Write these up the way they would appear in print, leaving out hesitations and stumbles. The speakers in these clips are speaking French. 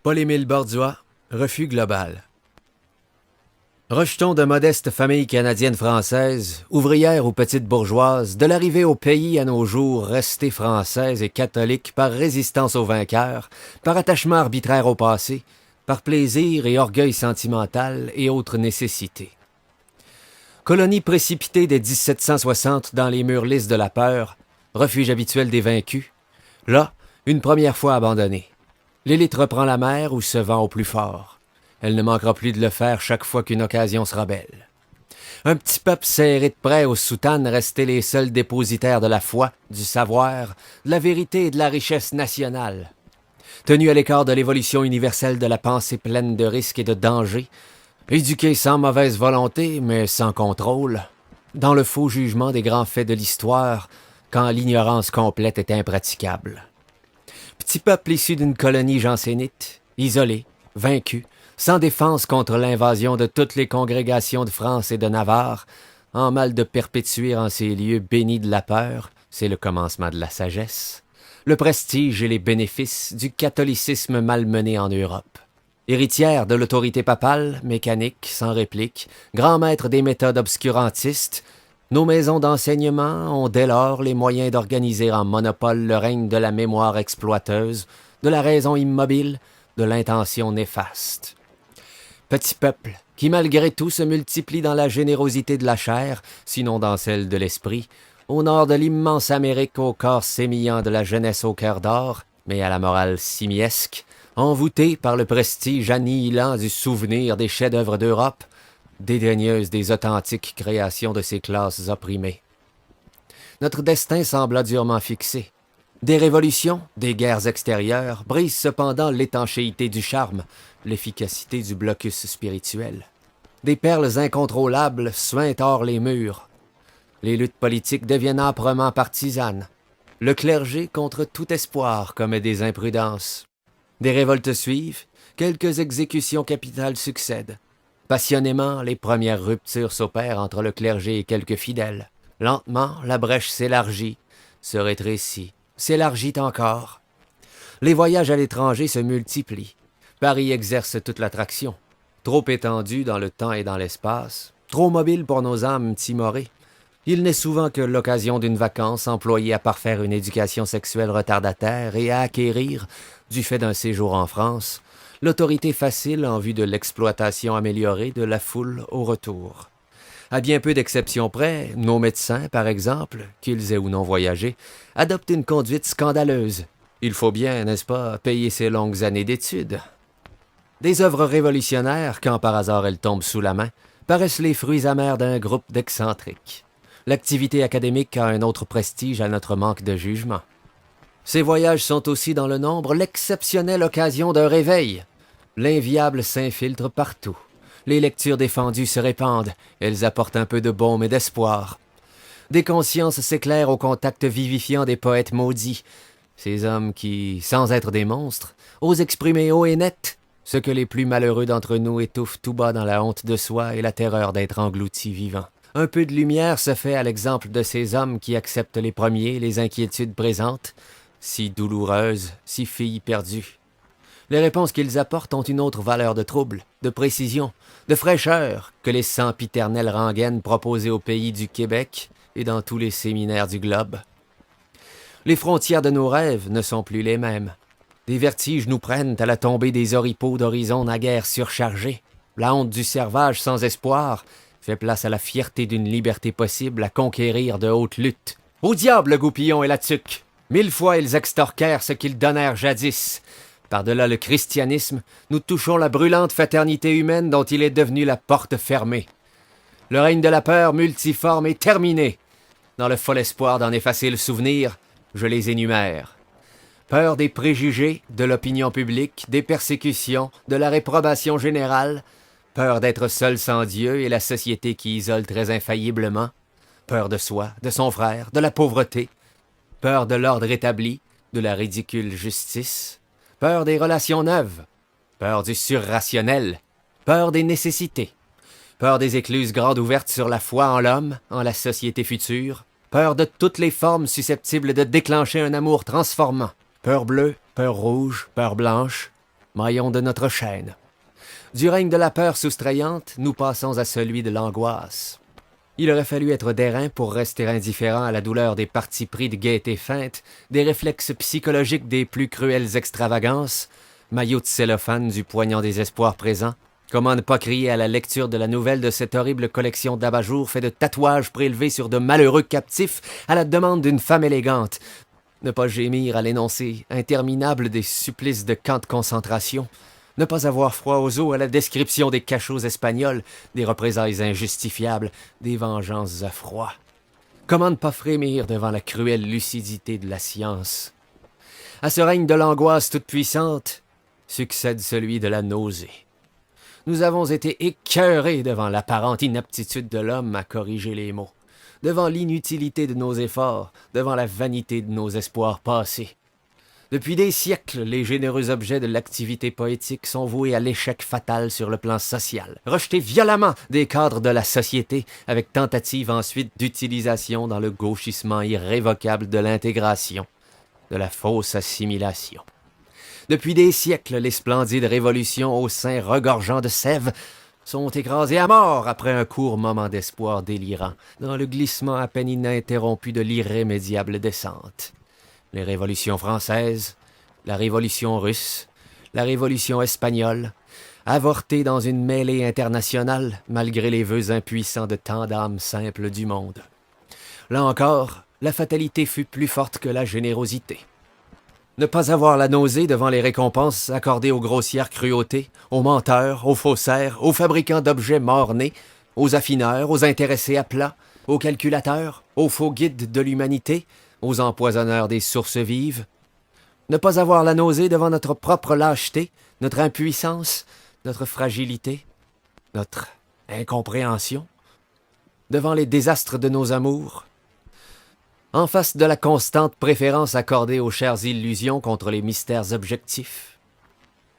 Paul-Émile Borduas, Refus global. Rejetons de modestes familles canadiennes-françaises, ouvrières ou petites bourgeoises, de l'arrivée au pays à nos jours restées françaises et catholiques par résistance aux vainqueurs, par attachement arbitraire au passé, par plaisir et orgueil sentimental et autres nécessités. Colonie précipitée dès 1760 dans les murs lisses de la peur, refuge habituel des vaincus, là, une première fois abandonnée. L'élite reprend la mer ou se vend au plus fort. Elle ne manquera plus de le faire chaque fois qu'une occasion sera belle. Un petit peuple serré de près aux soutanes restés les seuls dépositaires de la foi, du savoir, de la vérité et de la richesse nationale. Tenus à l'écart de l'évolution universelle de la pensée pleine de risques et de dangers, éduqués sans mauvaise volonté, mais sans contrôle, dans le faux jugement des grands faits de l'histoire, quand l'ignorance complète est impraticable. Petit peuple issu d'une colonie jansénite, isolé, vaincu, sans défense contre l'invasion de toutes les congrégations de France et de Navarre, en mal de perpétuer en ces lieux bénis de la peur, c'est le commencement de la sagesse, le prestige et les bénéfices du catholicisme malmené en Europe. Héritière de l'autorité papale, mécanique, sans réplique, grand maître des méthodes obscurantistes, nos maisons d'enseignement ont dès lors les moyens d'organiser en monopole le règne de la mémoire exploiteuse, de la raison immobile, de l'intention néfaste. Petit peuple, qui malgré tout se multiplie dans la générosité de la chair, sinon dans celle de l'esprit, au nord de l'immense Amérique au corps sémillant de la jeunesse au cœur d'or, mais à la morale simiesque, envoûté par le prestige annihilant du souvenir des chefs-d'œuvre d'Europe, dédaigneuse des authentiques créations de ces classes opprimées. Notre destin sembla durement fixé. Des révolutions, des guerres extérieures brisent cependant l'étanchéité du charme, l'efficacité du blocus spirituel. Des perles incontrôlables suintent hors les murs. Les luttes politiques deviennent âprement partisanes. Le clergé, contre tout espoir, commet des imprudences. Des révoltes suivent, quelques exécutions capitales succèdent. Passionnément, les premières ruptures s'opèrent entre le clergé et quelques fidèles. Lentement, la brèche s'élargit, se rétrécit, s'élargit encore. Les voyages à l'étranger se multiplient. Paris exerce toute l'attraction. Trop étendu dans le temps et dans l'espace, trop mobile pour nos âmes timorées. Il n'est souvent que l'occasion d'une vacance employée à parfaire une éducation sexuelle retardataire et à acquérir, du fait d'un séjour en France, l'autorité facile en vue de l'exploitation améliorée de la foule au retour. À bien peu d'exceptions près, nos médecins, par exemple, qu'ils aient ou non voyagé, adoptent une conduite scandaleuse. Il faut bien, n'est-ce pas, payer ses longues années d'études. Des œuvres révolutionnaires, quand par hasard elles tombent sous la main, paraissent les fruits amers d'un groupe d'excentriques. L'activité académique a un autre prestige à notre manque de jugement. Ces voyages sont aussi dans le nombre l'exceptionnelle occasion d'un réveil. L'inviable s'infiltre partout. Les lectures défendues se répandent. Elles apportent un peu de baume et d'espoir. Des consciences s'éclairent au contact vivifiant des poètes maudits. Ces hommes qui, sans être des monstres, osent exprimer haut et net ce que les plus malheureux d'entre nous étouffent tout bas dans la honte de soi et la terreur d'être engloutis vivants. Un peu de lumière se fait à l'exemple de ces hommes qui acceptent les premiers les inquiétudes présentes, si douloureuses, si filles perdues. Les réponses qu'ils apportent ont une autre valeur de trouble, de précision, de fraîcheur que les sempiternelles rengaines proposées au pays du Québec et dans tous les séminaires du globe. Les frontières de nos rêves ne sont plus les mêmes. Des vertiges nous prennent à la tombée des oripeaux d'horizons naguère surchargés. La honte du servage sans espoir fait place à la fierté d'une liberté possible à conquérir de haute lutte. Au diable le goupillon et la tuque! 1000 fois ils extorquèrent ce qu'ils donnèrent jadis. Par-delà le christianisme, nous touchons la brûlante fraternité humaine dont il est devenu la porte fermée. Le règne de la peur multiforme est terminé. Dans le fol espoir d'en effacer le souvenir, je les énumère. Peur des préjugés, de l'opinion publique, des persécutions, de la réprobation générale, peur d'être seul sans Dieu et la société qui isole très infailliblement, peur de soi, de son frère, de la pauvreté, peur de l'ordre établi, de la ridicule justice, peur des relations neuves, peur du surrationnel, peur des nécessités, peur des écluses grandes ouvertes sur la foi en l'homme, en la société future, peur de toutes les formes susceptibles de déclencher un amour transformant, peur bleue, peur rouge, peur blanche, maillon de notre chaîne. Du règne de la peur soustrayante, nous passons à celui de l'angoisse. Il aurait fallu être d'airain pour rester indifférent à la douleur des partis pris de gaieté feinte, des réflexes psychologiques des plus cruelles extravagances, maillot de cellophane du poignant des espoirs présents. Comment ne pas crier à la lecture de la nouvelle de cette horrible collection d'abat-jours faits de tatouages prélevés sur de malheureux captifs à la demande d'une femme élégante? Ne pas gémir à l'énoncé interminable des supplices de camps de concentration? Ne pas avoir froid aux os à la description des cachots espagnols, des représailles injustifiables, des vengeances à froid? Comment ne pas frémir devant la cruelle lucidité de la science? À ce règne de l'angoisse toute-puissante succède celui de la nausée. Nous avons été écœurés devant l'apparente inaptitude de l'homme à corriger les maux, devant l'inutilité de nos efforts, devant la vanité de nos espoirs passés. Depuis des siècles, les généreux objets de l'activité poétique sont voués à l'échec fatal sur le plan social, rejetés violemment des cadres de la société, avec tentative ensuite d'utilisation dans le gauchissement irrévocable de l'intégration, de la fausse assimilation. Depuis des siècles, les splendides révolutions au sein regorgeant de sève sont écrasées à mort après un court moment d'espoir délirant, dans le glissement à peine ininterrompu de l'irrémédiable descente. Les révolutions françaises, la révolution russe, la révolution espagnole, avortées dans une mêlée internationale malgré les vœux impuissants de tant d'âmes simples du monde. Là encore, la fatalité fut plus forte que la générosité. Ne pas avoir la nausée devant les récompenses accordées aux grossières cruautés, aux menteurs, aux faussaires, aux fabricants d'objets mort-nés, aux affineurs, aux intéressés à plat, aux calculateurs, aux faux guides de l'humanité, aux empoisonneurs des sources vives. Ne pas avoir la nausée devant notre propre lâcheté, notre impuissance, notre fragilité, notre incompréhension, devant les désastres de nos amours. En face de la constante préférence accordée aux chères illusions contre les mystères objectifs.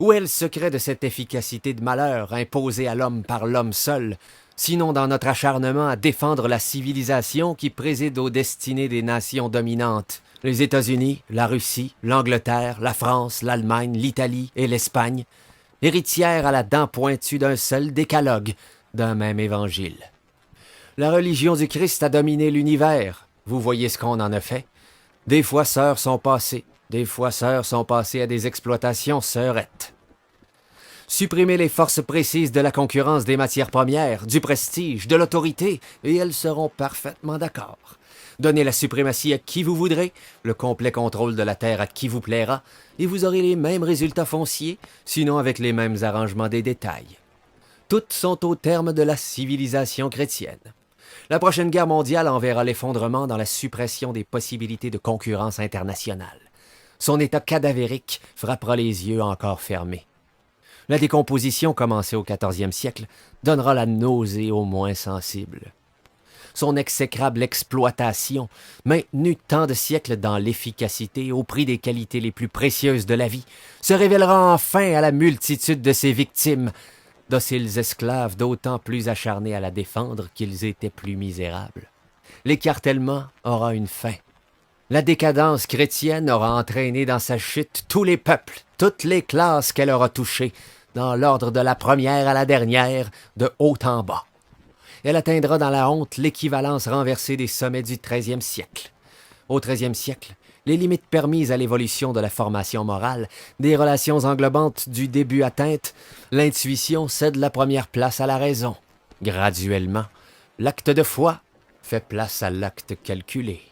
Où est le secret de cette efficacité de malheur imposée à l'homme par l'homme seul, sinon dans notre acharnement à défendre la civilisation qui préside aux destinées des nations dominantes, les États-Unis, la Russie, l'Angleterre, la France, l'Allemagne, l'Italie et l'Espagne, héritières à la dent pointue d'un seul décalogue, d'un même évangile. La religion du Christ a dominé l'univers, vous voyez ce qu'on en a fait. Des fois sœurs sont passées, des fois sœurs sont passées à des exploitations sœurettes. Supprimer les forces précises de la concurrence des matières premières, du prestige, de l'autorité, et elles seront parfaitement d'accord. Donnez la suprématie à qui vous voudrez, le complet contrôle de la terre à qui vous plaira, et vous aurez les mêmes résultats fonciers, sinon avec les mêmes arrangements des détails. Toutes sont au terme de la civilisation chrétienne. La prochaine guerre mondiale enverra l'effondrement dans la suppression des possibilités de concurrence internationale. Son état cadavérique frappera les yeux encore fermés. La décomposition commencée au XIVe siècle donnera la nausée aux moins sensibles. Son exécrable exploitation, maintenue tant de siècles dans l'efficacité au prix des qualités les plus précieuses de la vie, se révélera enfin à la multitude de ses victimes, dociles esclaves d'autant plus acharnés à la défendre qu'ils étaient plus misérables. L'écartèlement aura une fin. La décadence chrétienne aura entraîné dans sa chute tous les peuples, toutes les classes qu'elle aura touchées, dans l'ordre de la première à la dernière, de haut en bas. Elle atteindra dans la honte l'équivalence renversée des sommets du XIIIe siècle. Au XIIIe siècle, les limites permises à l'évolution de la formation morale, des relations englobantes du début atteintes, l'intuition cède la première place à la raison. Graduellement, l'acte de foi fait place à l'acte calculé.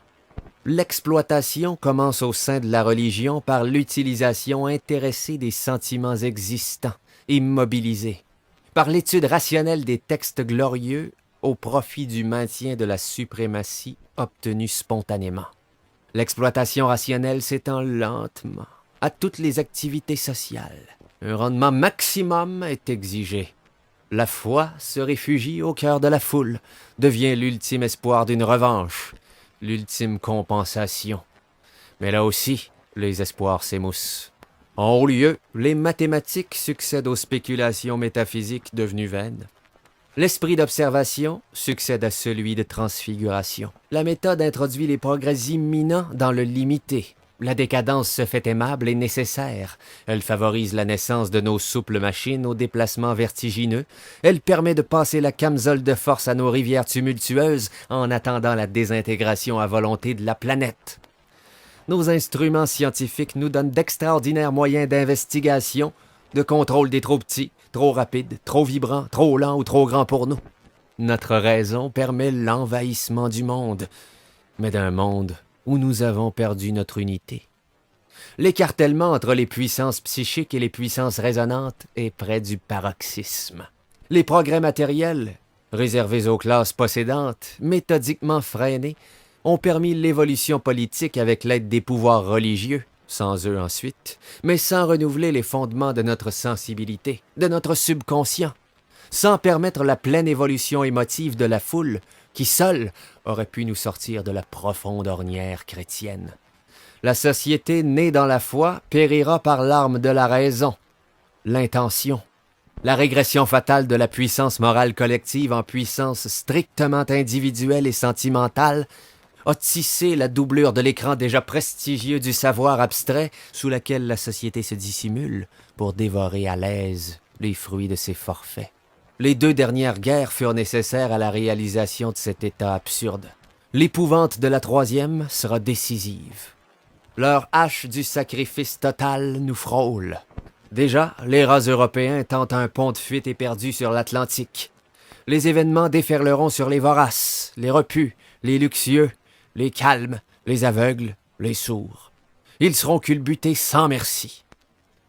L'exploitation commence au sein de la religion par l'utilisation intéressée des sentiments existants, immobilisés, par l'étude rationnelle des textes glorieux au profit du maintien de la suprématie obtenue spontanément. L'exploitation rationnelle s'étend lentement à toutes les activités sociales. Un rendement maximum est exigé. La foi se réfugie au cœur de la foule, devient l'ultime espoir d'une revanche, l'ultime compensation. Mais là aussi, les espoirs s'émoussent. En haut lieu, les mathématiques succèdent aux spéculations métaphysiques devenues vaines. L'esprit d'observation succède à celui de transfiguration. La méthode introduit les progrès imminents dans le limité, La décadence se fait aimable et nécessaire. Elle favorise la naissance de nos souples machines aux déplacements vertigineux. Elle permet de passer la camisole de force à nos rivières tumultueuses en attendant la désintégration à volonté de la planète. Nos instruments scientifiques nous donnent d'extraordinaires moyens d'investigation, de contrôle des trop petits, trop rapides, trop vibrants, trop lents ou trop grands pour nous. Notre raison permet l'envahissement du monde, mais d'un monde où nous avons perdu notre unité. L'écartèlement entre les puissances psychiques et les puissances raisonnantes est près du paroxysme. Les progrès matériels, réservés aux classes possédantes, méthodiquement freinés, ont permis l'évolution politique avec l'aide des pouvoirs religieux, sans eux ensuite, mais sans renouveler les fondements de notre sensibilité, de notre subconscient, sans permettre la pleine évolution émotive de la foule, qui seule aurait pu nous sortir de la profonde ornière chrétienne. La société née dans la foi périra par l'arme de la raison, l'intention. La régression fatale de la puissance morale collective en puissance strictement individuelle et sentimentale a tissé la doublure de l'écran déjà prestigieux du savoir abstrait sous laquelle la société se dissimule pour dévorer à l'aise les fruits de ses forfaits. Les 2 dernières guerres furent nécessaires à la réalisation de cet état absurde. L'épouvante de la 3e sera décisive. Leur hache du sacrifice total nous frôle. Déjà, les rats européens tentent un pont de fuite éperdu sur l'Atlantique. Les événements déferleront sur les voraces, les repus, les luxueux, les calmes, les aveugles, les sourds. Ils seront culbutés sans merci.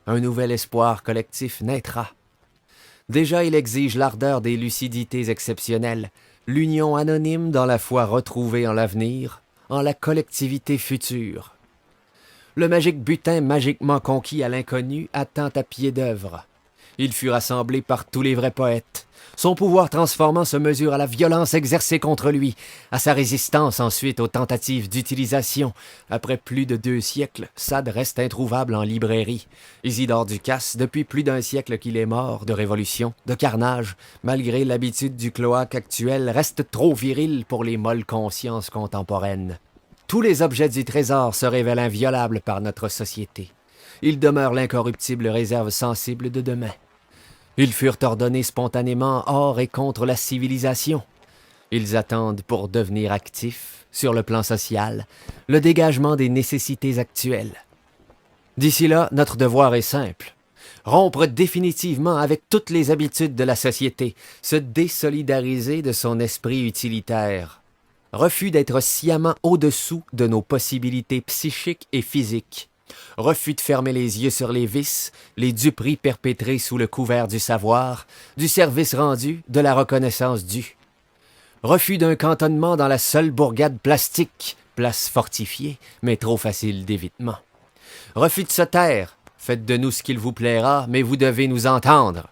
Un nouvel espoir collectif naîtra. Déjà, il exige l'ardeur des lucidités exceptionnelles, l'union anonyme dans la foi retrouvée en l'avenir, en la collectivité future. Le magique butin magiquement conquis à l'inconnu attend à pied d'œuvre. Il fut rassemblé par tous les vrais poètes. Son pouvoir transformant se mesure à la violence exercée contre lui, à sa résistance ensuite aux tentatives d'utilisation. Après plus de 2 siècles, Sade reste introuvable en librairie. Isidore Ducasse, depuis plus d'1 siècle qu'il est mort, de révolution, de carnage, malgré l'habitude du cloaque actuel, reste trop viril pour les molles consciences contemporaines. Tous les objets du trésor se révèlent inviolables par notre société. Ils demeurent l'incorruptible réserve sensible de demain. Ils furent ordonnés spontanément hors et contre la civilisation. Ils attendent pour devenir actifs, sur le plan social, le dégagement des nécessités actuelles. D'ici là, notre devoir est simple. Rompre définitivement avec toutes les habitudes de la société, se désolidariser de son esprit utilitaire. Refus d'être sciemment au-dessous de nos possibilités psychiques et physiques. Refus de fermer les yeux sur les vices, les duperies perpétrées sous le couvert du savoir, du service rendu, de la reconnaissance due. Refus d'un cantonnement dans la seule bourgade plastique, place fortifiée, mais trop facile d'évitement. Refus de se taire, faites de nous ce qu'il vous plaira, mais vous devez nous entendre.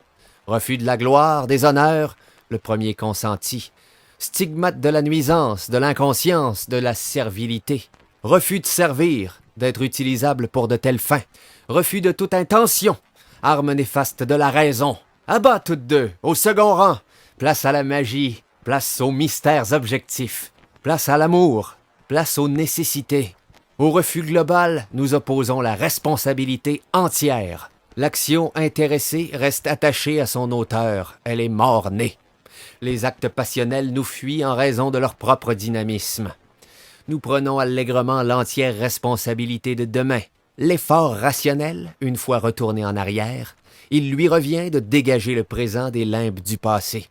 Refus de la gloire, des honneurs, le premier consenti. Stigmate de la nuisance, de l'inconscience, de la servilité. Refus de servir, d'être utilisable pour de telles fins. Refus de toute intention, arme néfaste de la raison. À bas toutes deux, au second rang. Place à la magie, place aux mystères objectifs. Place à l'amour, place aux nécessités. Au refus global, nous opposons la responsabilité entière. L'action intéressée reste attachée à son auteur. Elle est mort-née. Les actes passionnels nous fuient en raison de leur propre dynamisme. Nous prenons allègrement l'entière responsabilité de demain. L'effort rationnel, une fois retourné en arrière, il lui revient de dégager le présent des limbes du passé.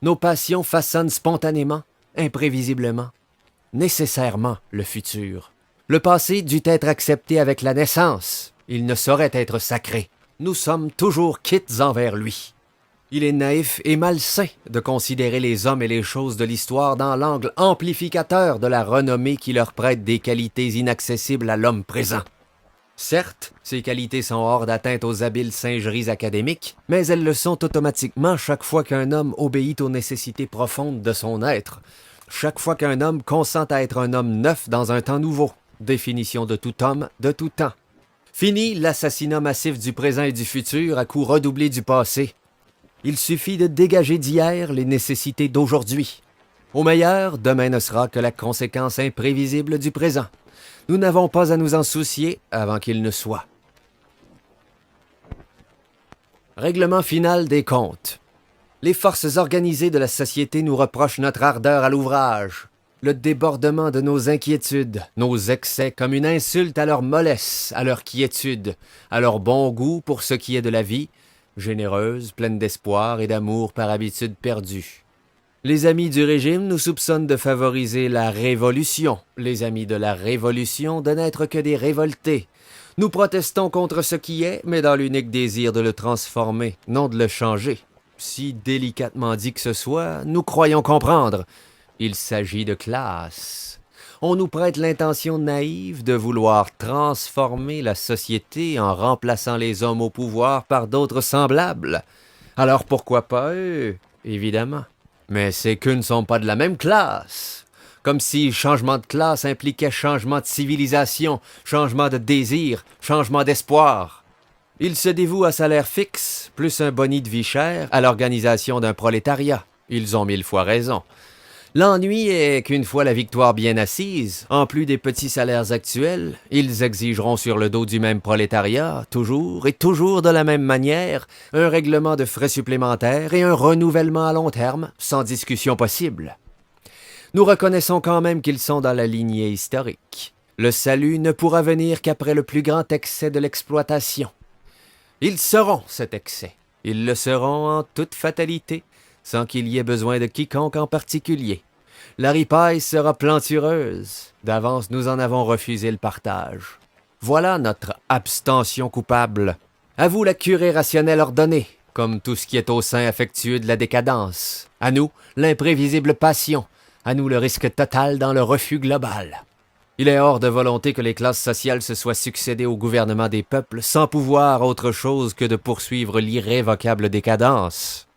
Nos passions façonnent spontanément, imprévisiblement, nécessairement le futur. Le passé dut être accepté avec la naissance. Il ne saurait être sacré. Nous sommes toujours quittes envers lui. Il est naïf et malsain de considérer les hommes et les choses de l'histoire dans l'angle amplificateur de la renommée qui leur prête des qualités inaccessibles à l'homme présent. Certes, ces qualités sont hors d'atteinte aux habiles singeries académiques, mais elles le sont automatiquement chaque fois qu'un homme obéit aux nécessités profondes de son être, chaque fois qu'un homme consent à être un homme neuf dans un temps nouveau, définition de tout homme de tout temps. Fini l'assassinat massif du présent et du futur à coups redoublés du passé. Il suffit de dégager d'hier les nécessités d'aujourd'hui. Au meilleur, demain ne sera que la conséquence imprévisible du présent. Nous n'avons pas à nous en soucier avant qu'il ne soit. Règlement final des comptes. Les forces organisées de la société nous reprochent notre ardeur à l'ouvrage, le débordement de nos inquiétudes, nos excès comme une insulte à leur mollesse, à leur quiétude, à leur bon goût pour ce qui est de la vie, généreuse, pleine d'espoir et d'amour par habitude perdue. Les amis du régime nous soupçonnent de favoriser la révolution, les amis de la révolution de n'être que des révoltés. Nous protestons contre ce qui est, mais dans l'unique désir de le transformer, non de le changer. Si délicatement dit que ce soit, nous croyons comprendre. Il s'agit de classe. On nous prête l'intention naïve de vouloir transformer la société en remplaçant les hommes au pouvoir par d'autres semblables. Alors pourquoi pas eux, évidemment. Mais c'est qu'eux ne sont pas de la même classe. Comme si changement de classe impliquait changement de civilisation, changement de désir, changement d'espoir. Ils se dévouent à salaire fixe, plus un boni de vie chère, à l'organisation d'un prolétariat. Ils ont 1000 fois raison. L'ennui est qu'une fois la victoire bien assise, en plus des petits salaires actuels, ils exigeront sur le dos du même prolétariat, toujours et toujours de la même manière, un règlement de frais supplémentaires et un renouvellement à long terme, sans discussion possible. Nous reconnaissons quand même qu'ils sont dans la lignée historique. Le salut ne pourra venir qu'après le plus grand excès de l'exploitation. Ils seront cet excès. Ils le seront en toute fatalité, sans qu'il y ait besoin de quiconque en particulier. La ripaille sera plantureuse. D'avance, nous en avons refusé le partage. Voilà notre abstention coupable. À vous la curée rationnelle ordonnée, comme tout ce qui est au sein affectueux de la décadence. À nous, l'imprévisible passion. À nous le risque total dans le refus global. Il est hors de volonté que les classes sociales se soient succédées au gouvernement des peuples sans pouvoir autre chose que de poursuivre l'irrévocable décadence.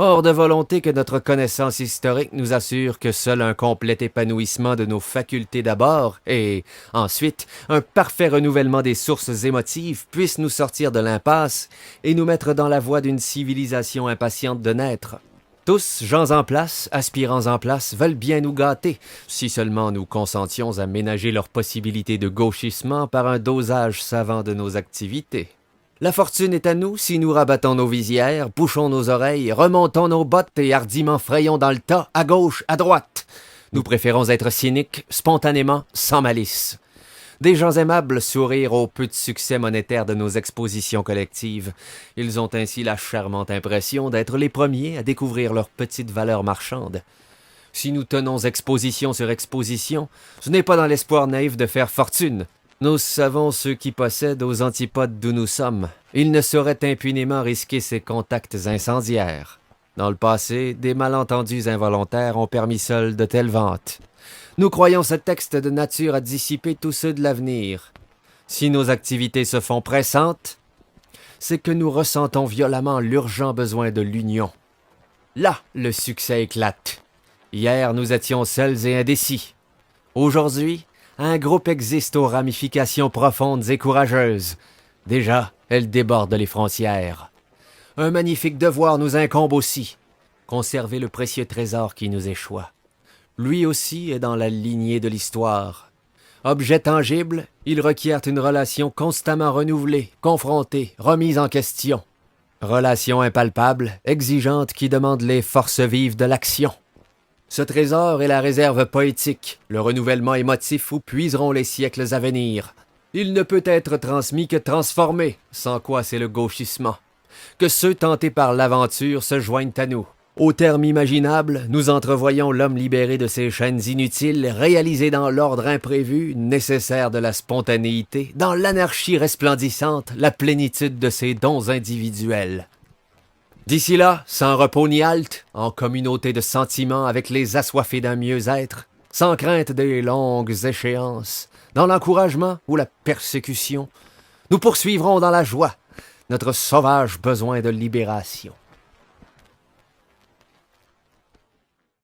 Hors de volonté que notre connaissance historique nous assure que seul un complet épanouissement de nos facultés d'abord et, ensuite, un parfait renouvellement des sources émotives puisse nous sortir de l'impasse et nous mettre dans la voie d'une civilisation impatiente de naître. Tous, gens en place, aspirants en place, veulent bien nous gâter, si seulement nous consentions à ménager leurs possibilités de gauchissement par un dosage savant de nos activités. La fortune est à nous si nous rabattons nos visières, bouchons nos oreilles, remontons nos bottes et hardiment frayons dans le tas, à gauche, à droite. Nous préférons être cyniques, spontanément, sans malice. Des gens aimables sourire au peu de succès monétaire de nos expositions collectives. Ils ont ainsi la charmante impression d'être les premiers à découvrir leur petite valeur marchande. Si nous tenons exposition sur exposition, ce n'est pas dans l'espoir naïf de faire fortune. Nous savons ceux qui possèdent aux antipodes d'où nous sommes. Ils ne sauraient impunément risquer ces contacts incendiaires. Dans le passé, des malentendus involontaires ont permis seuls de telles ventes. Nous croyons ce texte de nature à dissiper tous ceux de l'avenir. Si nos activités se font pressantes, c'est que nous ressentons violemment l'urgent besoin de l'union. Là, le succès éclate. Hier, nous étions seuls et indécis. Aujourd'hui, un groupe existe aux ramifications profondes et courageuses. Déjà, elle déborde les frontières. Un magnifique devoir nous incombe aussi. Conserver le précieux trésor qui nous échoit. Lui aussi est dans la lignée de l'histoire. Objet tangible, il requiert une relation constamment renouvelée, confrontée, remise en question. Relation impalpable, exigeante qui demande les forces vives de l'action. Ce trésor est la réserve poétique, le renouvellement émotif où puiseront les siècles à venir. Il ne peut être transmis que transformé, sans quoi c'est le gauchissement. Que ceux tentés par l'aventure se joignent à nous. Au terme imaginable, nous entrevoyons l'homme libéré de ses chaînes inutiles, réalisé dans l'ordre imprévu, nécessaire de la spontanéité, dans l'anarchie resplendissante, la plénitude de ses dons individuels. D'ici là, sans repos ni halte, en communauté de sentiments avec les assoiffés d'un mieux-être, sans crainte des longues échéances, dans l'encouragement ou la persécution, nous poursuivrons dans la joie notre sauvage besoin de libération.